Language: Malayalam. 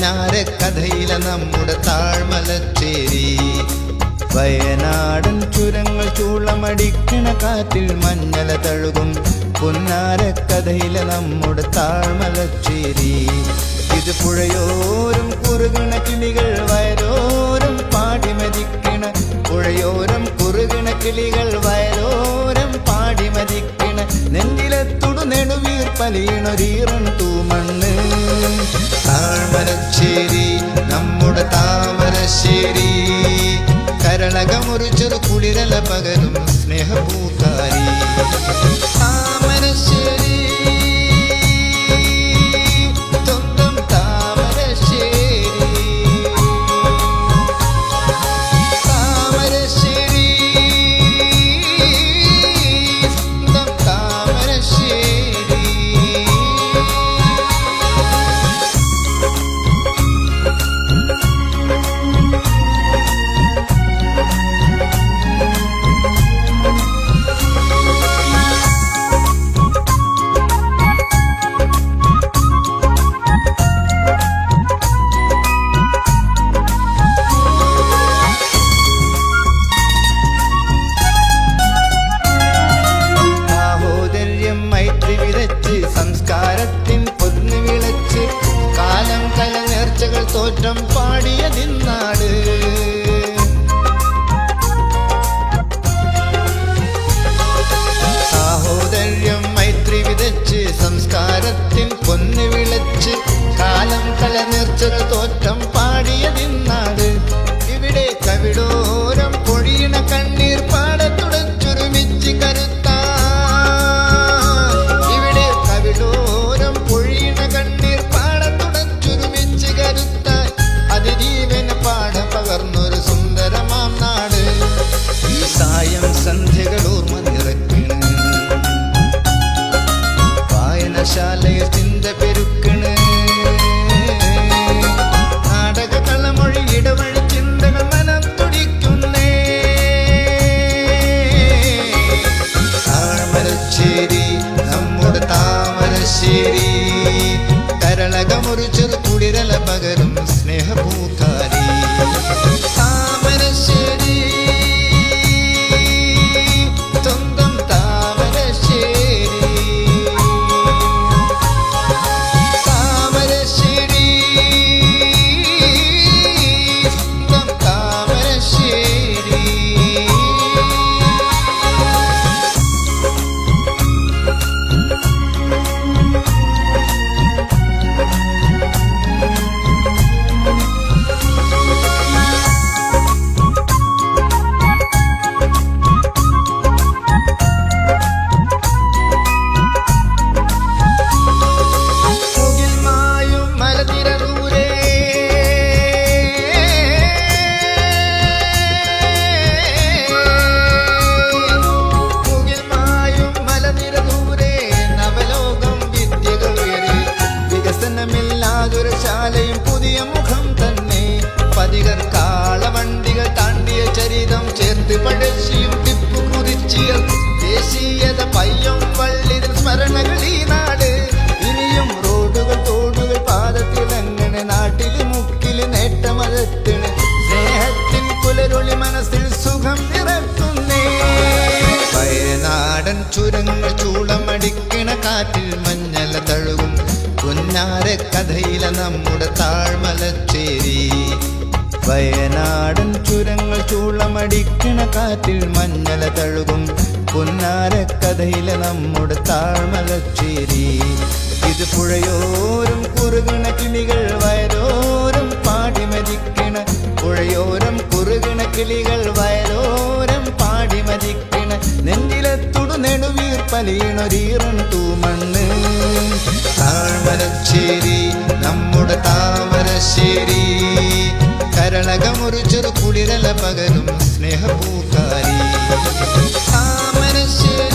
പുന്നാരക്കഥയിലെ നമ്മുടെ താഴ്മലച്ചേരി. വയനാടൻ ചുരങ്ങൾ ചൂളമടിക്കണ കാറ്റിൽ മഞ്ഞല തഴുകും പുന്നാരക്കഥയിലെ നമ്മുടെ താഴ്മലച്ചേരി. ഇത് പുഴയോരം കുറുകണ കിളികൾ വയലോരം പാടിമതിക്കണ, പുഴയോരം കുറുകണ കിളികൾ വയലോരം പാടിമതിക്കണ, നെഞ്ചിലെത്തുടു നെടുവീർപ്പലിയണൊരീറൻ തൂമണ്ണ്. താഴ്മലച്ചേരി നമ്മുടെ താമരശ്ശേരി, കരളകമുറിച്ചൊരു കുളിരല പകരും സ്നേഹപൂക്കാരി. താമരശ്ശേരി സ്വന്തം താമരശ്ശേരി, താമരശ്ശേരി സ്വന്തം താമരശ്ശേരി. സംസ്കാരത്തിൻ പൊന്നു വിളച്ച് കാലം കലനേർച്ചകൾ തോറ്റം പാടിയതിന്നാട്. സാഹോദര്യം മൈത്രി വിതച്ച് സംസ്കാരത്തിൻ പൊന്നു വിളച്ച് കാലം കലനേർച്ചകൾ തോറ്റം പാടിയതിന്നാട്. ഇവിടെ കവിടോരം പൊഴിയണ കണ്ണീർ പാടത്തുടച്ചൊരുമിച്ച് കരുത്ത, പകർന്നൊരു സുന്ദരമാം നാട്. ഈ സായം സന്ധ്യകൾ ഓർമ്മ നിറക്കണ്, വായനശാലയിൽ ചിന്ത പെരുക്കണ്, നാടക കളമൊഴി ഇടവഴി ചിന്തകൾ മനം തുടിക്കുന്നേ. താഴ്മലശ്ശേരി നമ്മുടെ താമരശ്ശേരി, കരളകമുറിച്ചൊരു കുളിരല പകരും സ്നേഹപൂക്കാരി. താമരശ്ശേരി സ്വന്തം താമരശ്ശേരി, താമരശ്ശേരി സ്വന്തം താമരശ്ശേരി. ശാലയും പുതിയ മുഖം തന്നെ, പതികർ കാളവണ്ടികൾ താണ്ടിയ ചരിതം ചേർത്ത് പഴശ്ശിയും ടിപ്പു കുറിച്ചിയ ദേശീയത പയ്യം വള്ളിതിൽ സ്മരണകൾ ഈ നാട്. ഇനിയും റോഡുകൾ തോടുകൾ പാദത്തിലങ്ങനെ നാട്ടില് മുക്കില് നേട്ടമതെത്തണ്, സ്നേഹത്തിൻ പുലരൊളി മനസ്സിൽ സുഖം നിറക്കുന്നേ. വയനാടൻ ചുരങ്ങൾ ചൂളമടിക്കണ കാറ്റിൽ മഞ്ഞല തഴുകും പുന്നാരക്കഥയിലെ നമ്മുടെ താഴ്മലച്ചേരി. വയനാടൻ ചുരങ്ങൾ ചൂളമടിക്കണ കാറ്റിൽ മഞ്ഞല തഴുകും പുന്നാരക്കഥയിലെ നമ്മുടെ താഴ്മലച്ചേരി. ഇത് പുഴയോരം കുറുകണ കിളികൾ വയലോരം പാടിമതിക്കണ, പുഴയോരം കുറുകണ കിളികൾ വയലോരം പാടിമതിക്കണ, നെഞ്ചിലെത്തുടു നെടുവീർപ്പലിയണൊരീറൻ തൂമണ്ണ്. താഴ്മലശ്ശേരി നമ്മുടെ താമരശ്ശേരി, കരളകമുറിച്ചൊരു കുളിരല പകരും സ്നേഹപൂക്കാരി. താമരശ്ശേരി